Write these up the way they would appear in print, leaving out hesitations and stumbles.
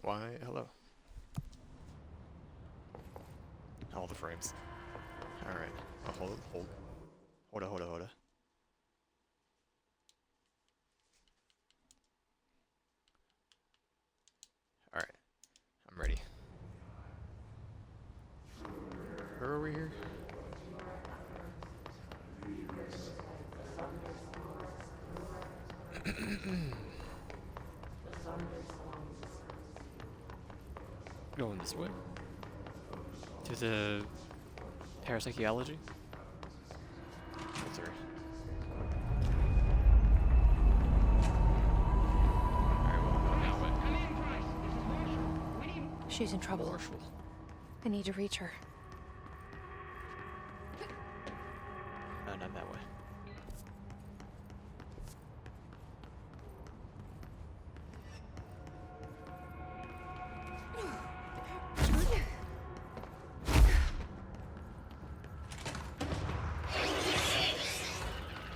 Why, hello. All the frames. Alright. Oh, hold. Hold. Alright, I'm ready. Where are we here? Going this way? To the parapsychology? Filter. Alright, well, I'm going that way. Come in, Price. This is Marshall. We need... She's in trouble. Marshall. I need to reach her. No, not that way.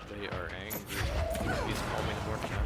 They are angry. He's calming the morning now.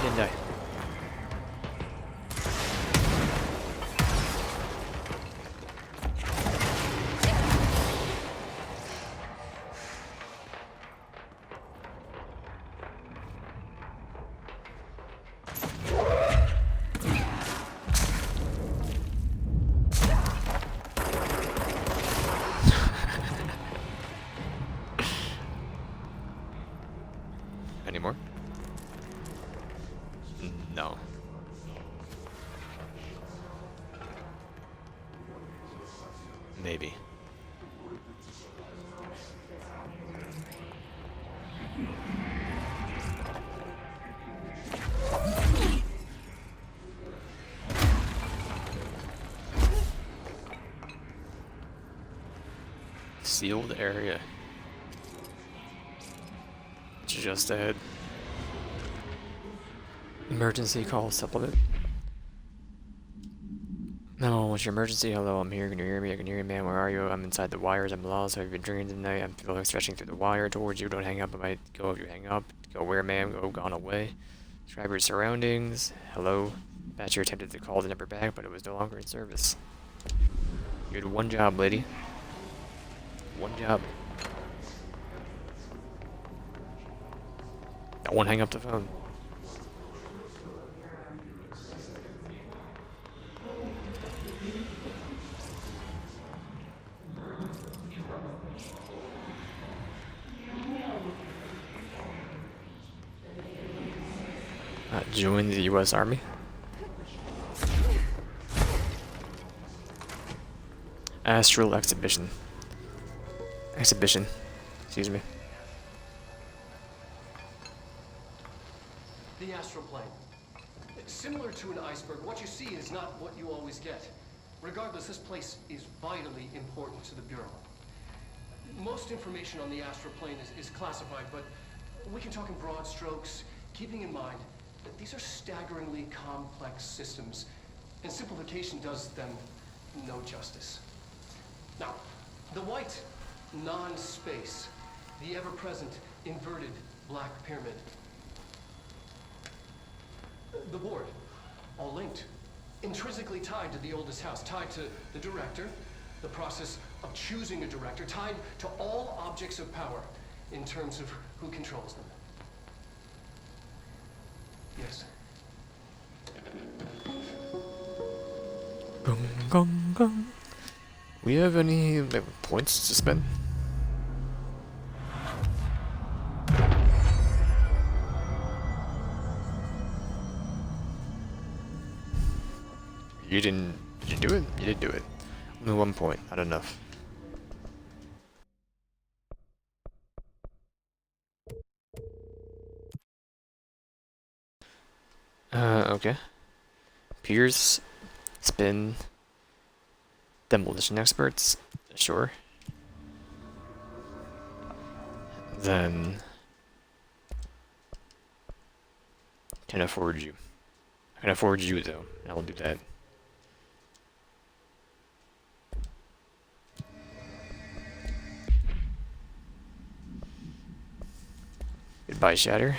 Didn't die. Any more? No. Maybe. Sealed area. Just ahead. Emergency call supplement. No, what's your emergency? Hello, I'm here. Can you hear me? I can hear you, man. Where are you? I'm inside the wires. I'm lost. Have you been drinking tonight? I'm feeling stretching through the wire towards you. Don't hang up. I might go if you hang up. Go where, ma'am? Go gone away. Describe your surroundings. Hello. Patcher attempted to call the number back, but it was no longer in service. You had one job, lady. One job. I won't hang up the phone. Join the U.S. Army. Astral exhibition. Excuse me. The astral plane. Similar to an iceberg, what you see is not what you always get. Regardless, this place is vitally important to the Bureau. Most information on the astral plane is classified, but we can talk in broad strokes, keeping in mind that these are staggeringly complex systems, and simplification does them no justice. Now, the white, non-space, the ever-present inverted black pyramid. The board, all linked, intrinsically tied to the oldest house, tied to the director, the process of choosing a director, tied to all objects of power in terms of who controls them. Yes. Gong, gong, gong. We have any points to spend? Did you do it? You did do it. Only 1 point, not enough. Okay. Pierce, spin, demolition experts. Sure. Then can afford you. I can afford you though. I will do that. Goodbye, Shatter.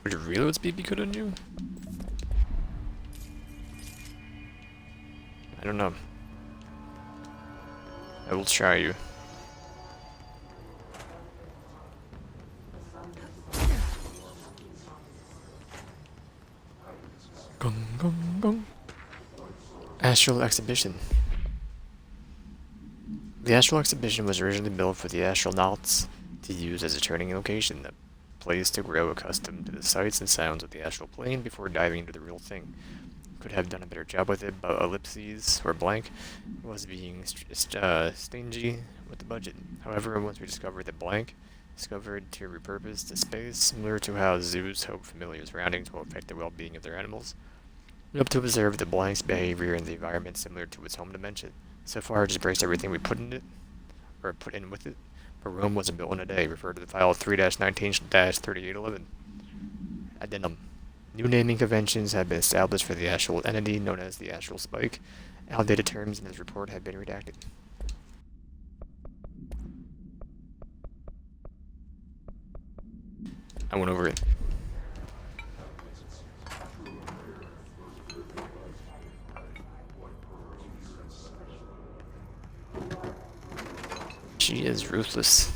Would your reload speed be good on you? I don't know. I will try you. Gong gong gong. Astral Exhibition. The Astral Exhibition was originally built for the astronauts to use as a training location, a place to grow accustomed to the sights and sounds of the astral plane before diving into the real thing. Could have done a better job with it, but ellipses, or blank, was being stingy with the budget. However, once we discovered that blank, discovered to repurpose the space, similar to how zoos hope familiar surroundings will affect the well-being of their animals. We hope to observe the blank's behavior in the environment similar to its home dimension. So far, it just breaks everything we put in it, or put in with it. But Rome wasn't built in a day. Refer to the file 3-19-3811. Addendum. New naming conventions have been established for the astral entity known as the astral spike. Outdated terms in this report have been redacted. I went over it. She is ruthless.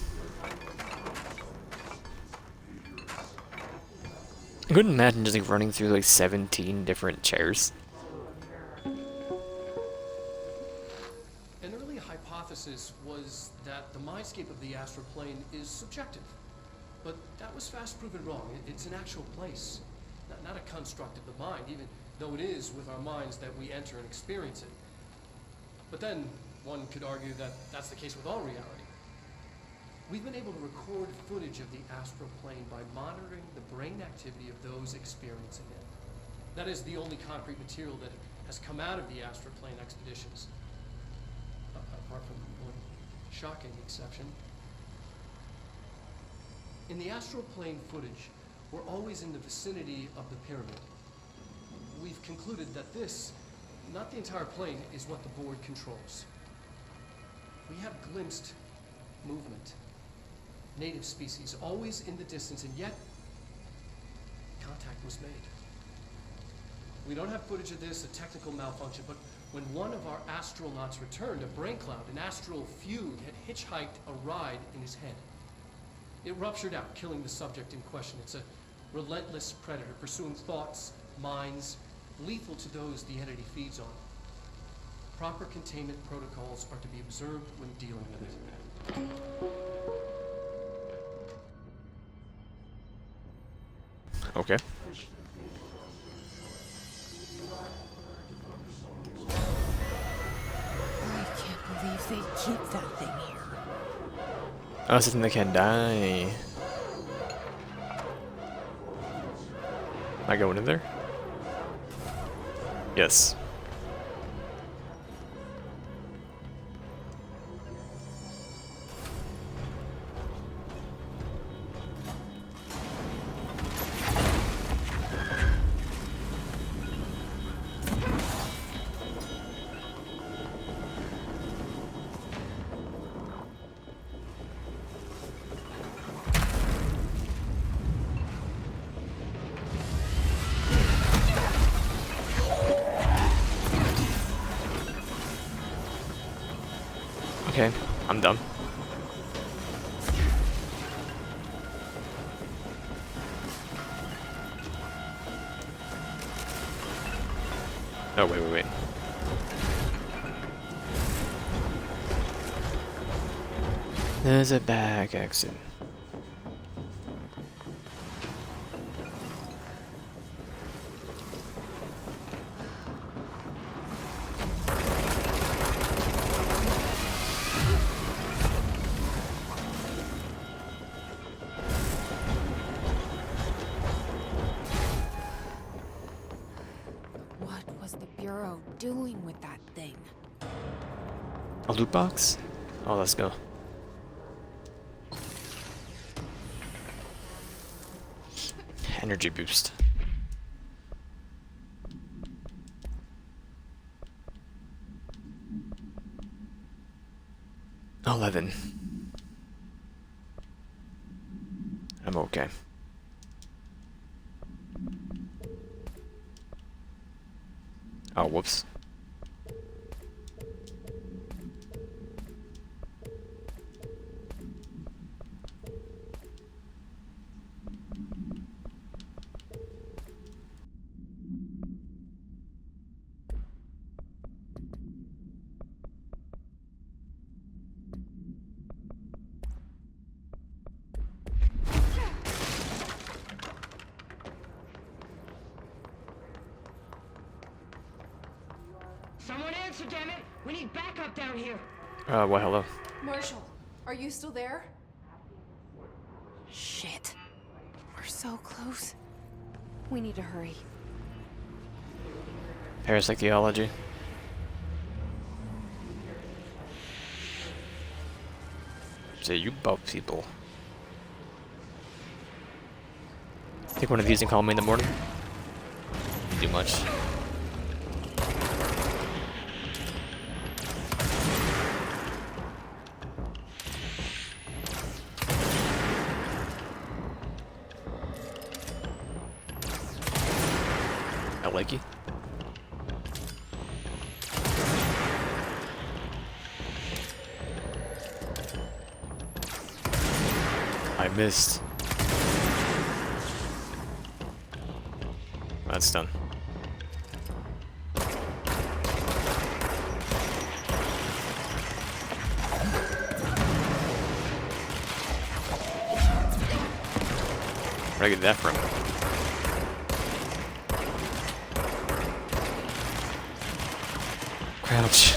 I couldn't imagine just like running through like 17 different chairs. An early hypothesis was that the mindscape of the astral plane is subjective. But that was fast proven wrong. It's an actual place, not a construct of the mind, even though it is with our minds that we enter and experience it. But then one could argue that that's the case with all reality. We've been able to record footage of the astral plane by monitoring the brain activity of those experiencing it. That is the only concrete material that has come out of the astral plane expeditions. Apart from one shocking exception. In the astral plane footage, we're always in the vicinity of the pyramid. We've concluded that this, not the entire plane, is what the board controls. We have glimpsed movement, native species, always in the distance, and yet contact was made. We don't have footage of this, a technical malfunction, but when one of our astronauts returned, a brain cloud, an astral fugue, had hitchhiked a ride in his head. It ruptured out, killing the subject in question. It's a relentless predator, pursuing thoughts, minds, lethal to those the entity feeds on. Proper containment protocols are to be observed when dealing with it. Okay. I can't believe they keep that thing here. Oh, something that can die. Am I going in there? Yes. Okay, I'm done. Oh, wait, wait, wait. There's a back exit. What was the Bureau doing with that thing? A loot box? Oh, let's go. Energy boost. $11. I'm okay. Oh, whoops. Someone answer, damn it! We need backup down here. Well, hello. Marshall, are you still there? Shit. We're so close. We need to hurry. Parapsychology. Say you bug people. Take one of these and call me in the morning. Too much. I like you. I missed. That's done. Where'd I get that from? Crouch.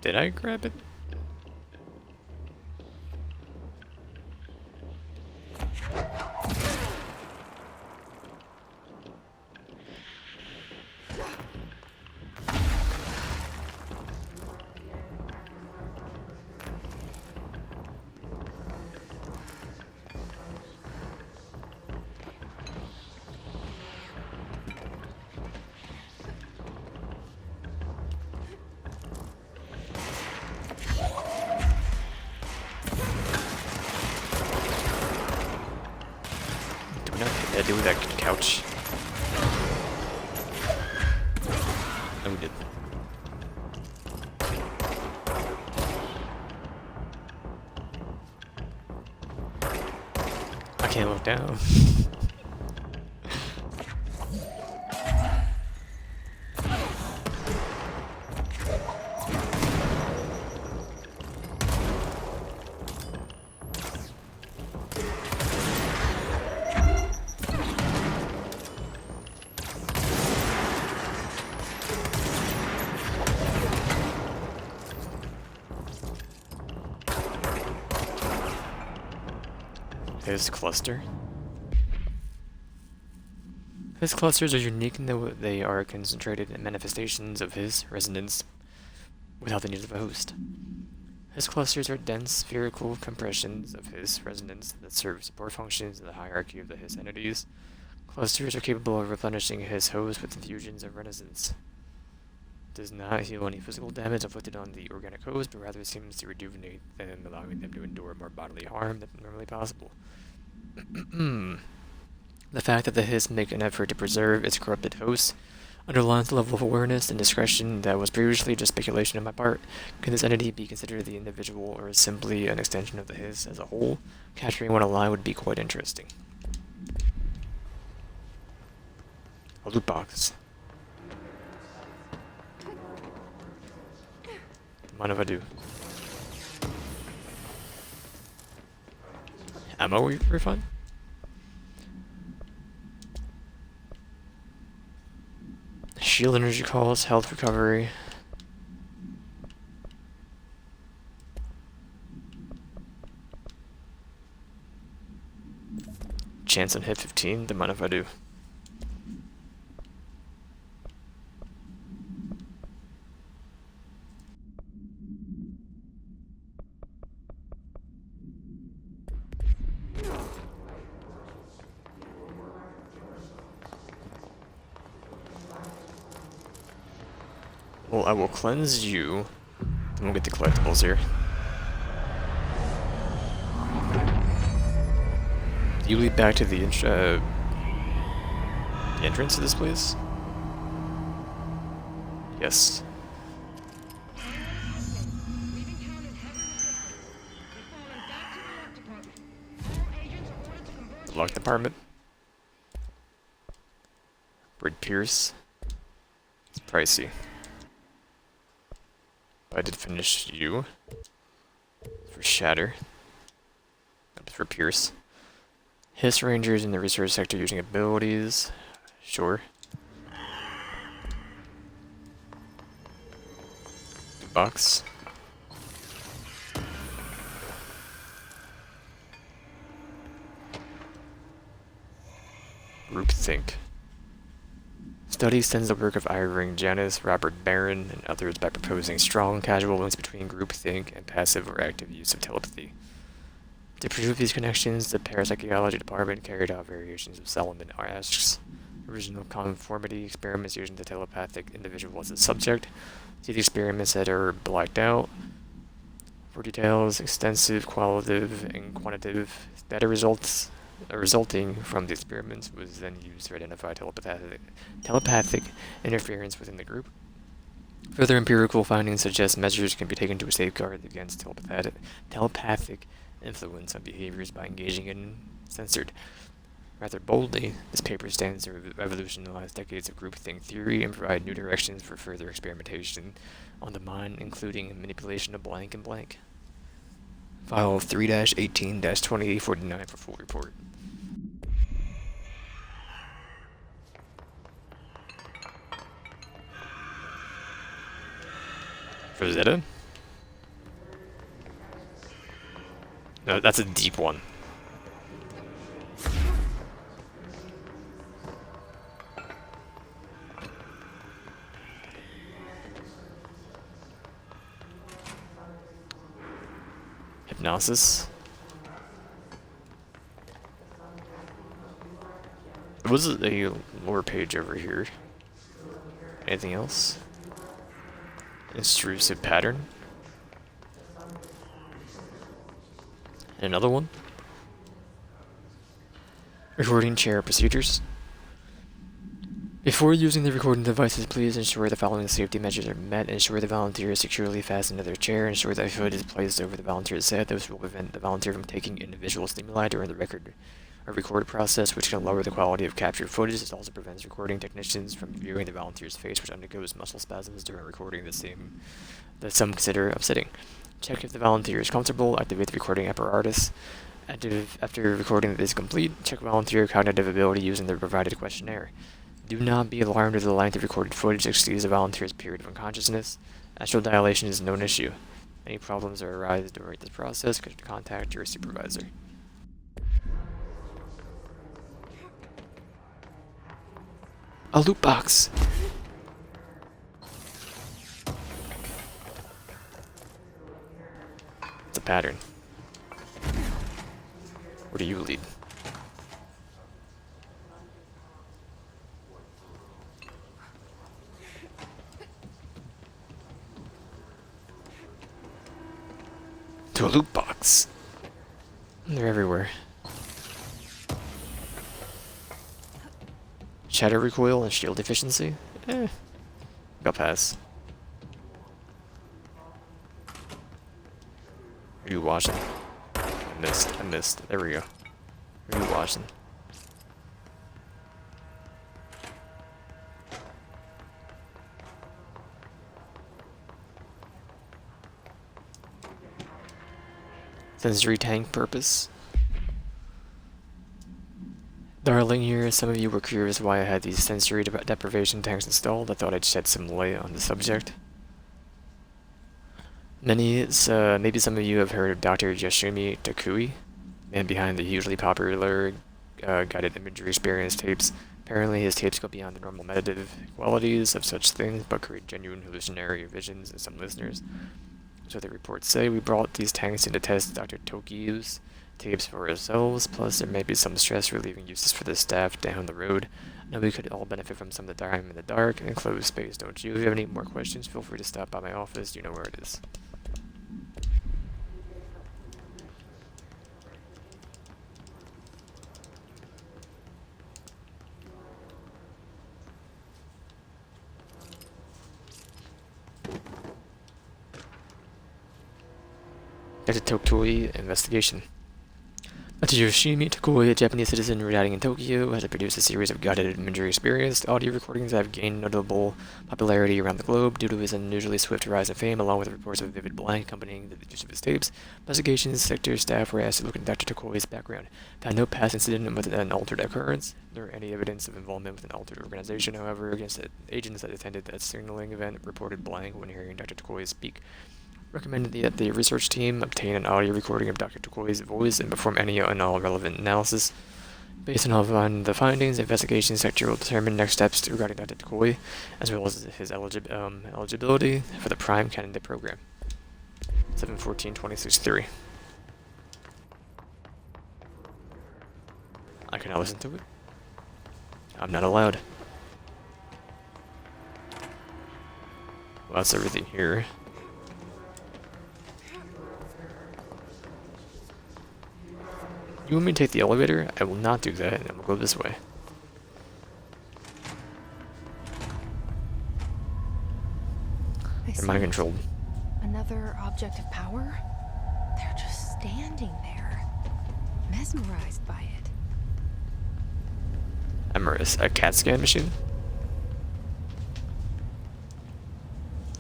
Did I grab it? Did we not hit that dude with that couch? No, we did. I can't look down. His cluster. His clusters are unique in that they are concentrated manifestations of his resonance without the need of a host. His clusters are dense spherical compressions of his resonance that serve support functions in the hierarchy of the his entities. Clusters are capable of replenishing his host with infusions of resonance. Does not heal any physical damage inflicted on the organic host, but rather seems to rejuvenate them, allowing them to endure more bodily harm than normally possible. The fact that the Hiss make an effort to preserve its corrupted host underlines the level of awareness and discretion that was previously just speculation on my part. Can this entity be considered the individual or simply an extension of the Hiss as a whole? Capturing one alive would be quite interesting. A loot box. Mind if I do? Ammo refund? Shield energy calls, health recovery. Chance on hit 15, then mind if I do? Well, I will cleanse you. Then we'll get the collectibles here. Do you lead back to the entrance to this place? Yes. Leaving town is heavily restricted. We've fallen back to the lock department. All agents are ordered to converge. Lock department. Bird Pierce. It's pricey. But I did finish you. For Shatter. That was for Pierce. Hiss Rangers in the research sector using abilities. Sure. Box. Groupthink. Study extends the work of Irving Janis, Robert Barron, and others by proposing strong casual links between groupthink and passive or active use of telepathy. To prove these connections, the parapsychology department carried out variations of Solomon Asch's original conformity experiments using the telepathic individual as a subject. See the experiments that are blacked out. For details, extensive qualitative and quantitative data results resulting from the experiments was then used to identify telepathic interference within the group. Further empirical findings suggest measures can be taken to safeguard against telepathic influence on behaviors by engaging in censored. Rather boldly, this paper stands to revolutionize decades of groupthink theory and provide new directions for further experimentation on the mind, including manipulation of blank and blank. File 3-18-2049 for full report. For Zeta? No, that's a deep one. Hypnosis. There was a lower page over here. Anything else? Intrusive pattern. Another one. Recording chair procedures. Before using the recording devices, please ensure the following safety measures are met. Ensure the volunteer is securely fastened to their chair. Ensure that a hood is placed over the volunteer's head. This will prevent the volunteer from taking individual stimuli during the record process, which can lower the quality of captured footage. This also prevents recording technicians from viewing the volunteer's face, which undergoes muscle spasms during recording that some consider upsetting. Check if the volunteer is comfortable. Activate the recording apparatus. After recording is complete, check volunteer cognitive ability using the provided questionnaire. Do not be alarmed if the length of recorded footage exceeds the volunteer's period of unconsciousness. Astral dilation is no issue. Any problems that arise during this process, contact your supervisor. A loot box! It's a pattern. Where do you lead? To a loot box. They're everywhere. Shatter recoil and shield efficiency? Got pass. Are you watching? I missed. There we go. Are you watching? Sensory tank purpose. Darling here, some of you were curious why I had these sensory deprivation tanks installed. I thought I'd shed some light on the subject. Maybe some of you have heard of Dr. Yoshimi Takui, man behind the hugely popular guided imagery experience tapes. Apparently his tapes go beyond the normal meditative qualities of such things, but create genuine hallucinatory visions in some listeners. So the reports say. We brought these tanks in to test Dr. Tokiu's tapes for ourselves, plus there may be some stress-relieving uses for the staff down the road. I know we could all benefit from some of the time in the dark and enclosed space, don't you? If you have any more questions, feel free to stop by my office. You know where it is. Dr. Tokui investigation. Dr. Yoshimi Takui, a Japanese citizen residing in Tokyo, has produced a series of guided imagery experienced audio recordings that have gained notable popularity around the globe due to his unusually swift rise in fame, along with reports of a vivid blank accompanying the use of his tapes. Investigations sector staff were asked to look into Dr. Takui's background. Found no past incident with an altered occurrence, nor any evidence of involvement with an altered organization. However, against the agents that attended that signaling event reported blank when hearing Dr. Takui speak. Recommended that the research team obtain an audio recording of Dr. Takui's voice and perform any and all relevant analysis. Based on the findings, the investigation sector will determine next steps regarding Dr. Takui, as well as his eligibility for the Prime Candidate Program. 714-26-3. I cannot listen to it. I'm not allowed. Well, that's everything here. You want me to take the elevator? I will not do that, and I will go this way. They're mind controlled. Another object of power? They're just standing there, mesmerized by it. A CAT scan machine?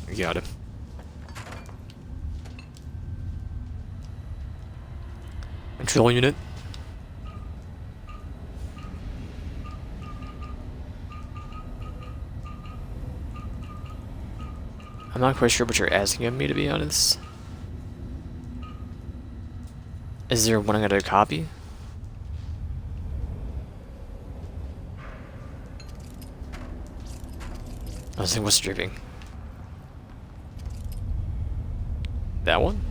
We got him. Control unit. I'm not quite sure what you're asking of me, to be honest. Is there one I gotta copy? I was like, what's dripping? That one?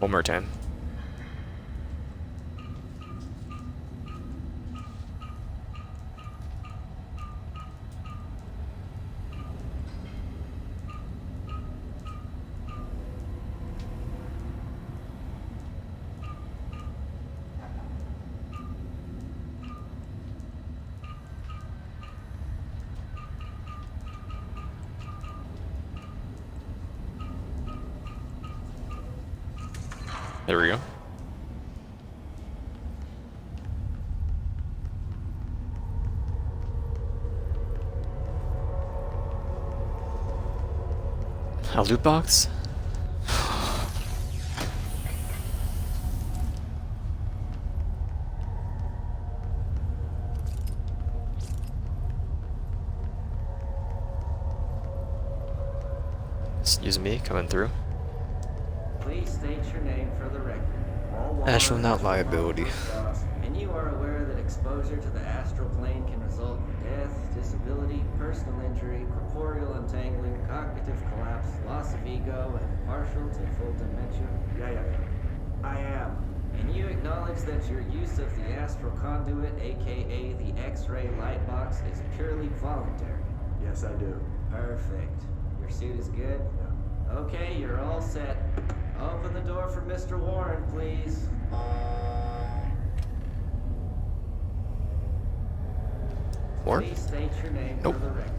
One more time. There we go. A loot box? Excuse me, coming through. Please state your name for the record. Astronaut liability. And you are aware that exposure to the astral plane can result in death, disability, personal injury, corporeal untangling, cognitive collapse, loss of ego, and partial to full dementia? Yeah. I am. And you acknowledge that your use of the astral conduit, aka the X-ray light box, is purely voluntary? Yes, I do. Perfect. Your suit is good? Yeah. Okay, you're all set. Open the door for Mr. Warren, please. Warren? Please state your name Nope. for the record.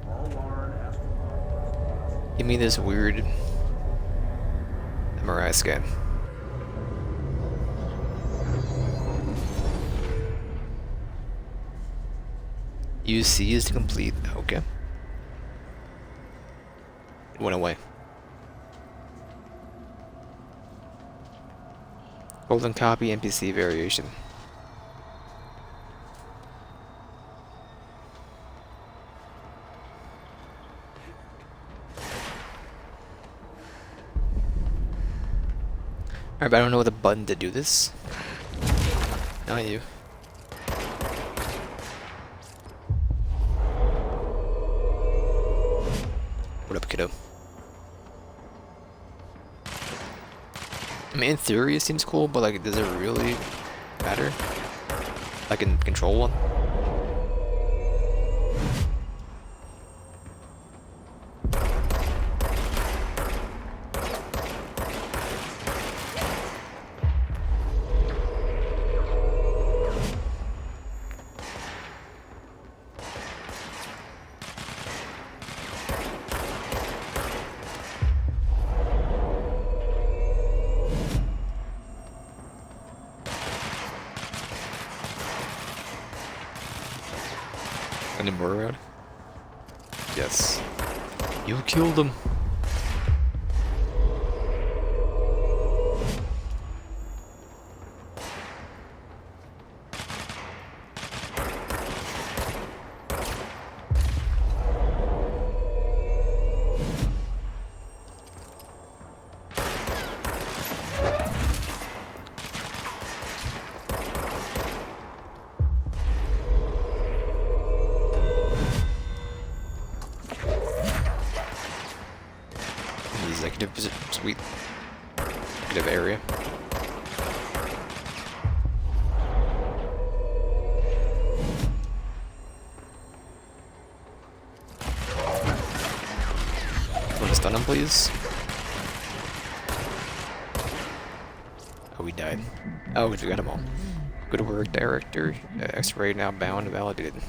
All Warren astronaut. Give me this weird MRI scan. UC is complete. Okay. It went away. Golden copy NPC variation. Alright, but I don't know the button to do this. Not you. What up, kiddo? I mean, in theory, it seems cool, but like, does it really matter? I can control one. Any more around? Yes. You killed him. Executive position, sweet. Executive area. Want to stun him, please? Oh, he died. Oh, we got him all. Good work, director. X-ray now bound and validated.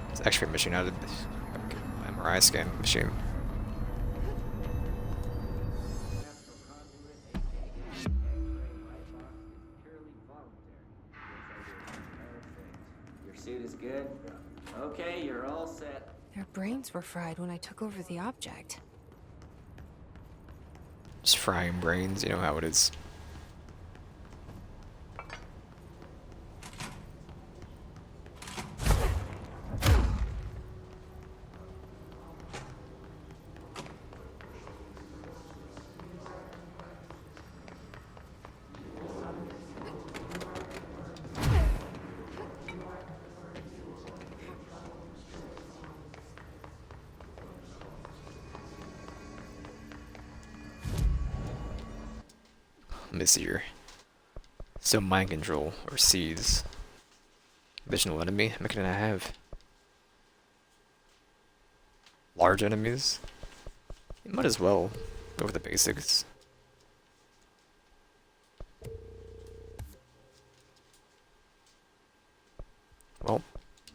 It's X-ray machine, not an MRI scan machine. Your suit is good? Okay, you're all set. Their brains were fried when I took over the object. Just frying brains, you know how it is. Let me see here. So mind control or seeds. Additional enemy? How many can I have? Large enemies? You might as well go with the basics. Well,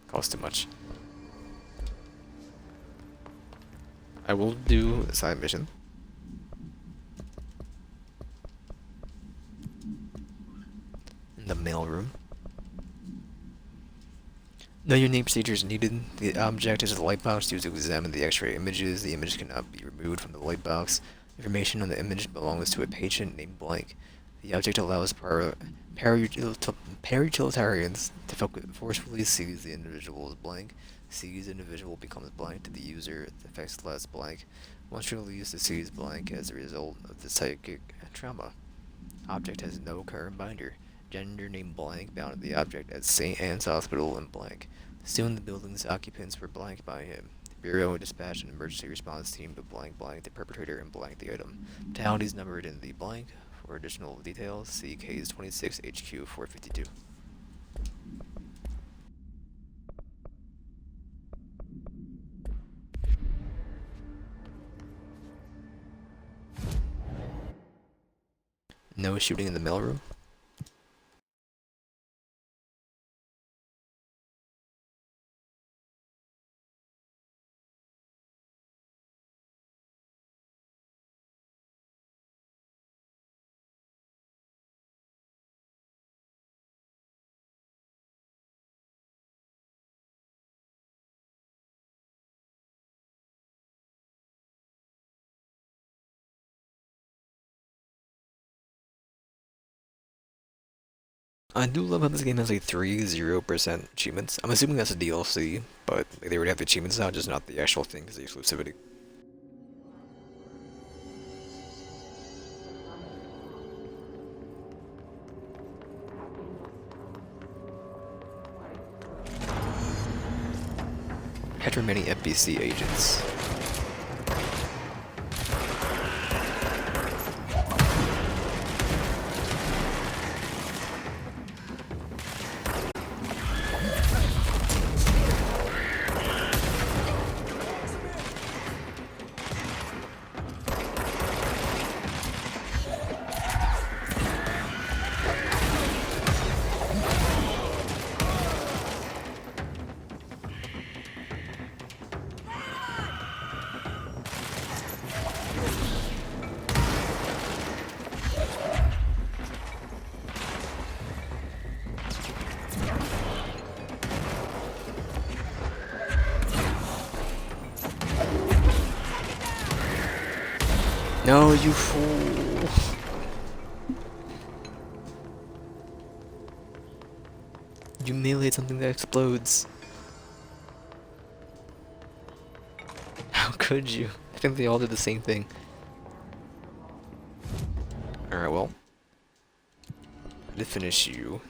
cost too much. I will do a side mission. The mailroom. No unique procedures needed. The object is a light box used to examine the X-ray images. The image cannot be removed from the light box. Information on the image belongs to a patient named blank. The object allows para-utilitarians to forcefully seize the individual as blank. Seize individual becomes blank to the user. The effects less blank. Once released, the seize blank as a result of the psychic trauma. Object has no current binder. Gender name blank bounded the object at St. Anne's Hospital in blank. Soon the building's occupants were blanked by him. The Bureau dispatched an emergency response team to blank blank the perpetrator and blank the item. Fatalities numbered in the blank. For additional details, see Case 26 HQ 452. No shooting in the mailroom? I do love how this game has like 0% achievements. I'm assuming that's a DLC, but like, they already have the achievements now, just not the actual thing because of the exclusivity. Capture many NPC agents. No, you fool! You meleeed something that explodes. How could you? I think they all did the same thing. Alright, well. I did finish you.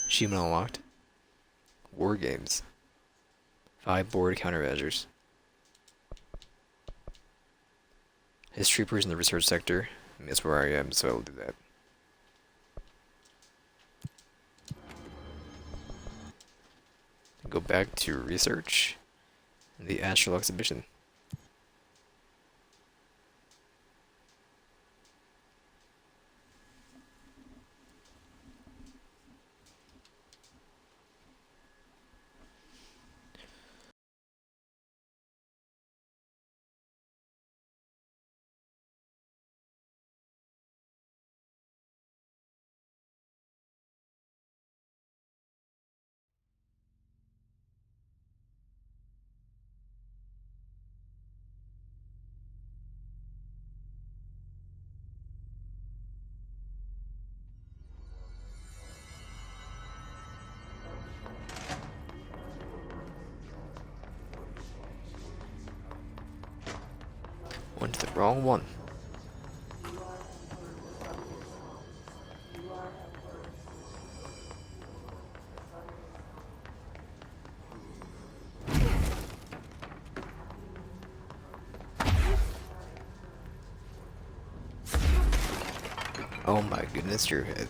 Achievement unlocked. War games. 5 board countermeasures. His troopers in the research sector. I mean, that's where I am, so I'll do that. Go back to research. The astral exhibition. Went to the wrong one. Oh my goodness, your head.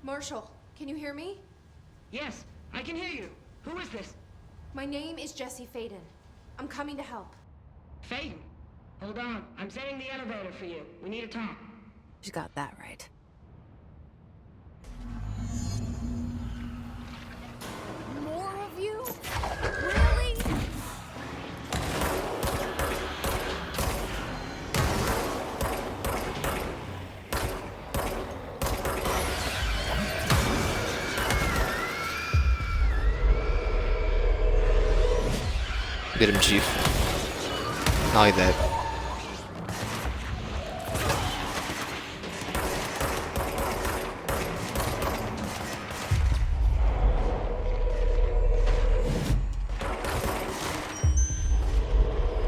Marshall, can you hear me? Yes, I can hear you. Who is this? My name is Jesse Faden. I'm coming to help. Faden. Hold on. I'm setting the elevator for you. We need to talk. She's got that right. More of you? Really? Get him, Chief. Not like that.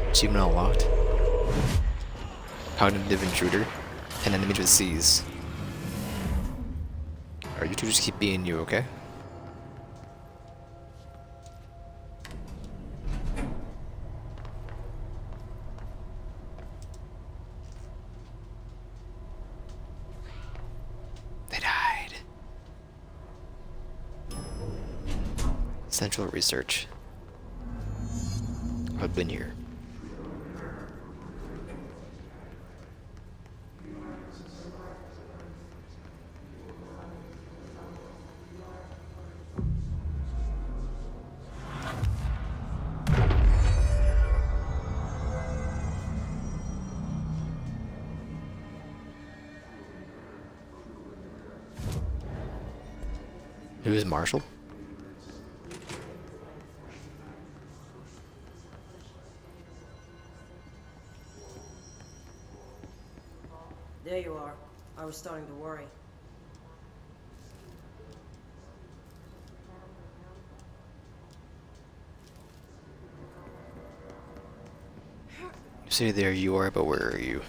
Achievement unlocked. Cognitive intruder. An enemy to seize. Alright, you two just keep being you, okay? They died. Central research. I've been here. Who is Marshall? There you are. I was starting to worry. You say there you are, but where are you?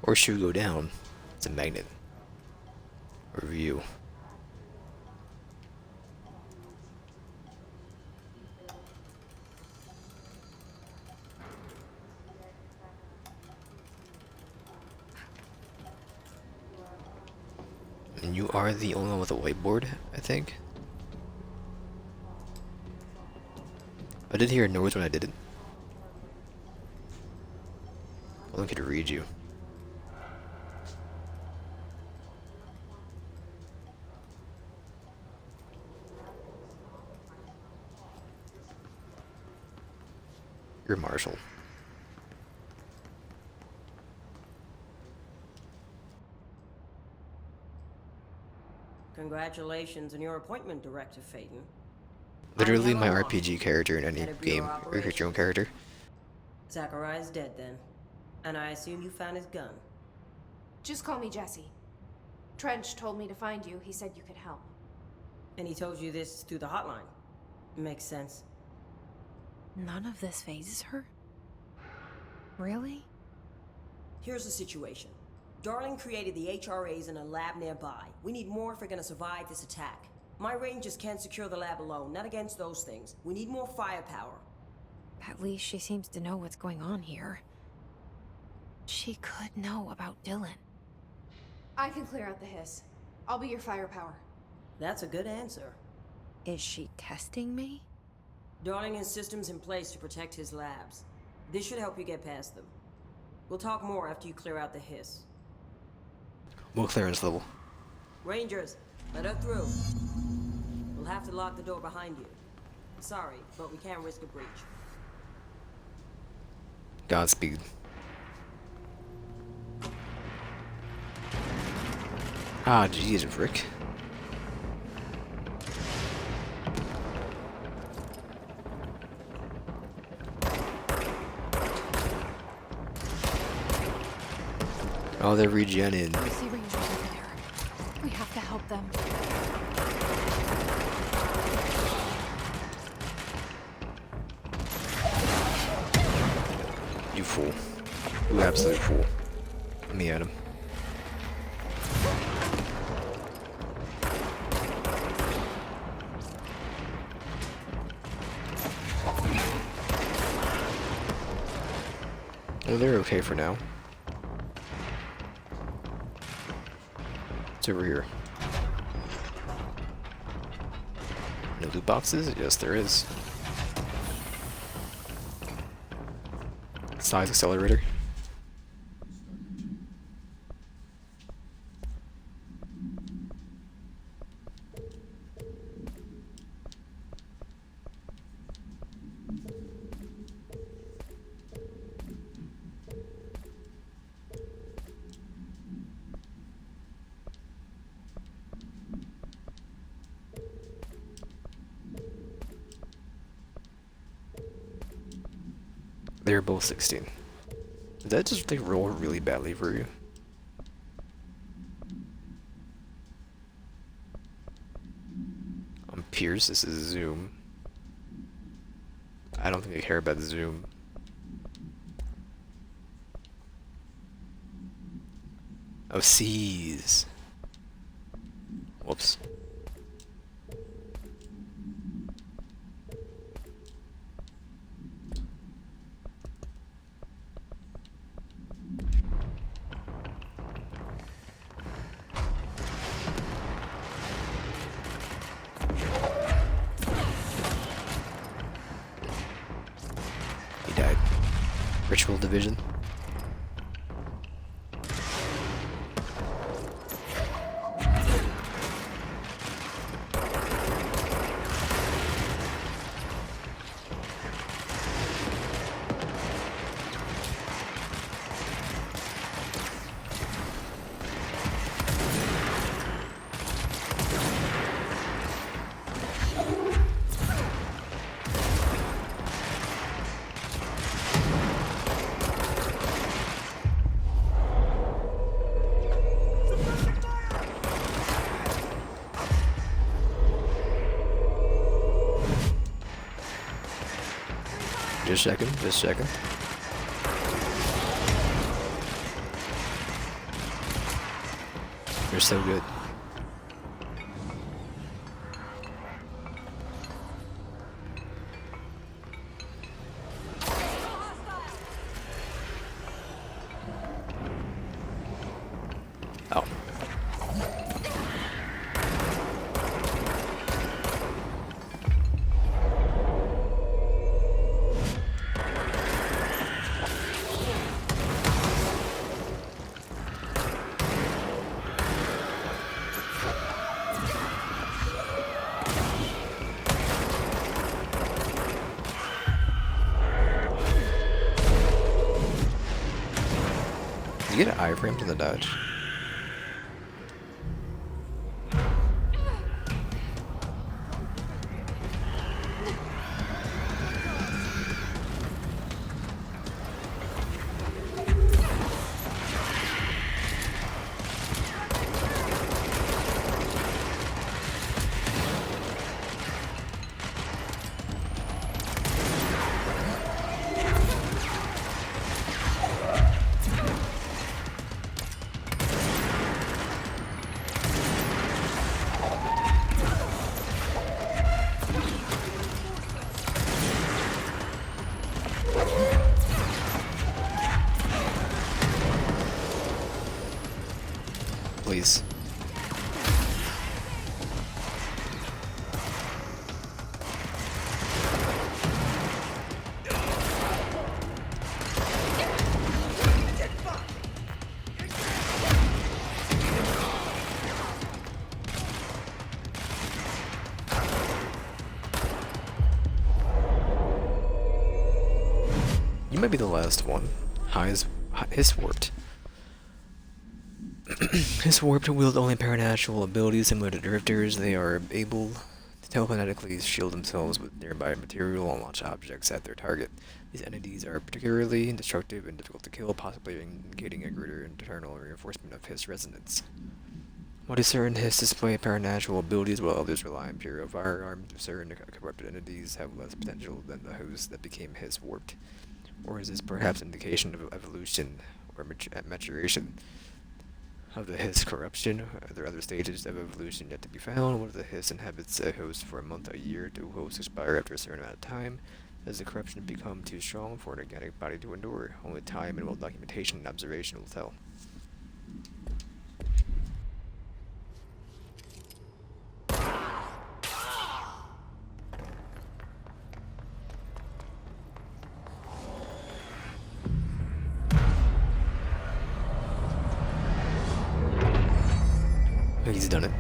Or should we go down? It's a magnet. Or view. And you are the only one with a whiteboard, I think. I did hear a noise when I did it. I only could read you. You're Marshall. Congratulations on your appointment, Director Phaeton. Literally I'm my Hello, RPG character in any Head of game. Bureau Or create your own character. Zachariah's dead then. And I assume you found his gun. Just call me Jesse. Trench told me to find you. He said you could help. And he told you this through the hotline. Makes sense. None of this phases her? Really? Here's the situation. Darling created the HRAs in a lab nearby. We need more if we're gonna survive this attack. My rangers can't secure the lab alone, not against those things. We need more firepower. At least she seems to know what's going on here. She could know about Dylan. I can clear out the hiss. I'll be your firepower. That's a good answer. Is she testing me? Darling has systems in place to protect his labs. This should help you get past them. We'll talk more after you clear out the hiss. What clearance level? Rangers, let her through. We'll have to lock the door behind you. Sorry, but we can't risk a breach. Godspeed. Ah, jeez, Rick. Oh, they're regenning. I see rangers over there. We have to help them. You fool. You absolute fool. Let me at him. Well, they're okay for now. It's over here. No loot boxes? Yes, there is. Size accelerator. They're both 16. Did that just like roll really badly for you? Pierce, this is zoom. I don't think they care about zoom. Oh, C's. Whoops. He died. Ritual division. Just a second, just a second. You're so good. Oh. Did you get an iframe to the dodge? Please. You might be the last one. His warped. His warped wield only paranatural abilities similar to drifters. They are able to telekinetically shield themselves with nearby material and launch objects at their target. These entities are particularly destructive and difficult to kill, possibly indicating a greater internal reinforcement of his resonance. While certain his display paranatural abilities, while others rely on pure firearms, certain corrupted entities have less potential than the hosts that became his warped. Or is this perhaps an indication of evolution or maturation of the Hiss corruption? Are there other stages of evolution yet to be found? What if the Hiss inhabits a host for a month, a year? Do hosts expire after a certain amount of time? Does the corruption become too strong for an organic body to endure? Only time and well documentation and observation will tell. He's done it.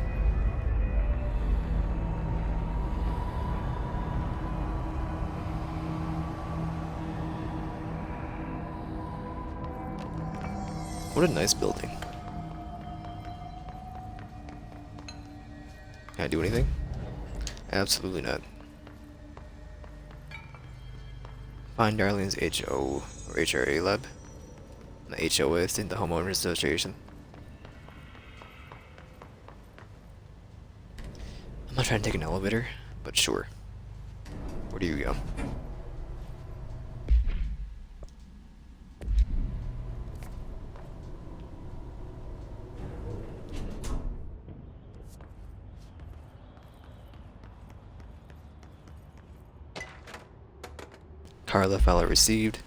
What a nice building. Can I do anything? Absolutely not. Find Darlene's HO or HRA lab. The HOA is in the Homeowners Association. I'm not trying to take an elevator, but sure. Where do you go? Carla, file received.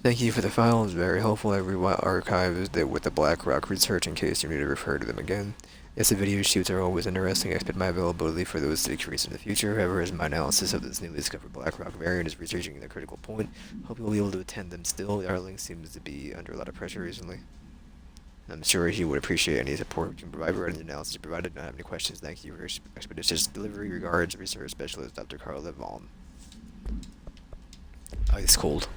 Thank you for the file. It's very helpful. I archived it with the BlackRock research in case you need to refer to them again. Yes, the video shoots are always interesting. I expect my availability for those to decrease in the future. However, as my analysis of this newly discovered BlackRock variant is researching the critical point, hope you'll be able to attend them still. Darling seems to be under a lot of pressure recently. I'm sure he would appreciate any support we can provide regarding the analysis provided. Not have any questions. Thank you for your expeditious delivery. Regards, Research Specialist Dr. Carla Vaughn. Ice cold.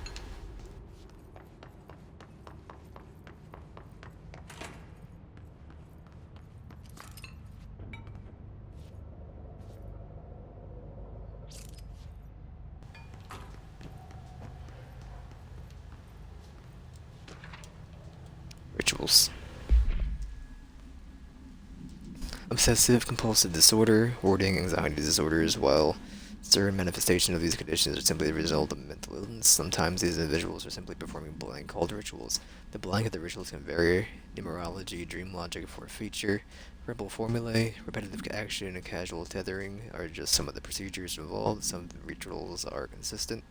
Rituals. Obsessive compulsive disorder, hoarding, anxiety disorder as well. Certain manifestations of these conditions are simply the result of mental illness. Sometimes these individuals are simply performing blank called rituals. The blank of the rituals can vary. Numerology, dream logic for a feature, verbal formulae, repetitive action, and casual tethering are just some of the procedures involved. Some of the rituals are consistent.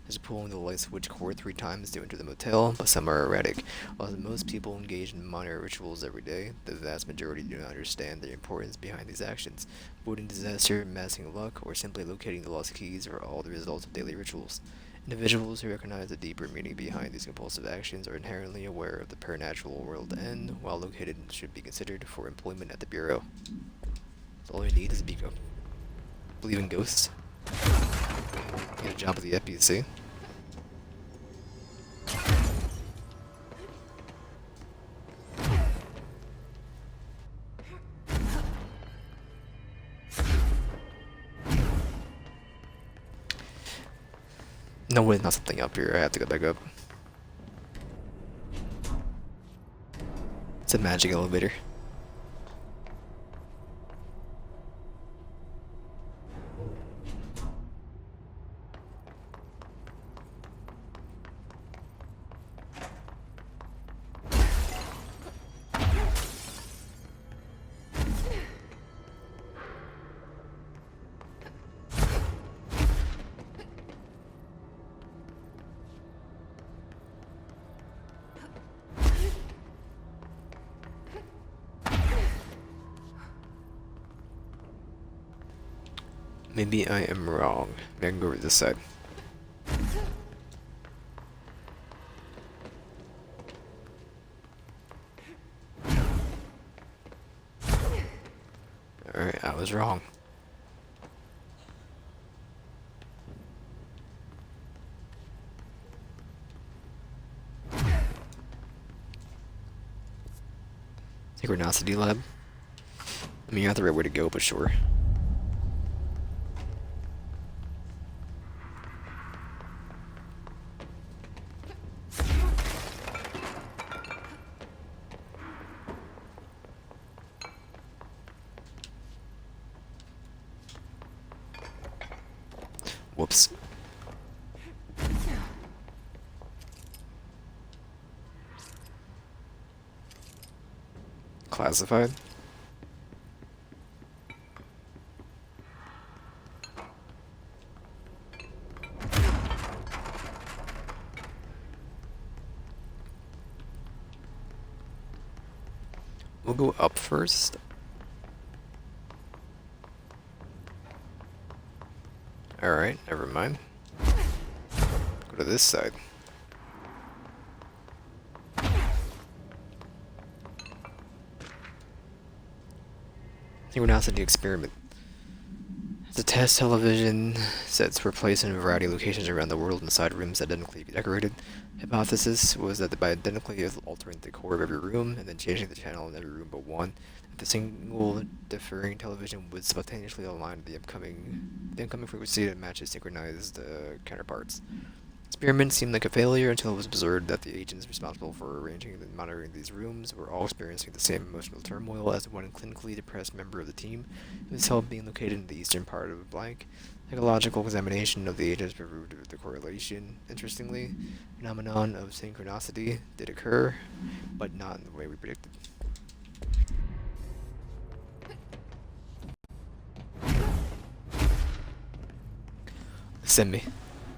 There's pulling the light switch cord 3 times to enter the motel, but some are erratic. While most people engage in minor rituals every day, the vast majority do not understand the importance behind these actions. Avoiding disaster, amassing luck, or simply locating the lost keys are all the results of daily rituals. Individuals who recognize the deeper meaning behind these compulsive actions are inherently aware of the preternatural world and, while located, should be considered for employment at the Bureau. So all you need is believe in ghosts. Get a job with the FBC. No way, not something up here. I have to go back up. It's a magic elevator. Maybe I am wrong. Maybe I can go over this side. Alright, I was wrong. Synchronicity lab. I mean, you're not the right way to go, but sure. Whoops. Classified. We'll go up first. Alright, never mind. Go to this side. Synchronicity experiment. The test television sets were placed in a variety of locations around the world inside rooms identically decorated. Hypothesis was that by identically altering the core of every room and then changing the channel in every room but one, the single differing television would spontaneously align the incoming frequency to match its synchronized counterparts. Experiment seemed like a failure until it was observed that the agents responsible for arranging and monitoring these rooms were all experiencing the same emotional turmoil as one clinically depressed member of the team, who was held being located in the eastern part of blank. Psychological examination of the agents proved the correlation. Interestingly, phenomenon of synchronicity did occur, but not in the way we predicted. Send me.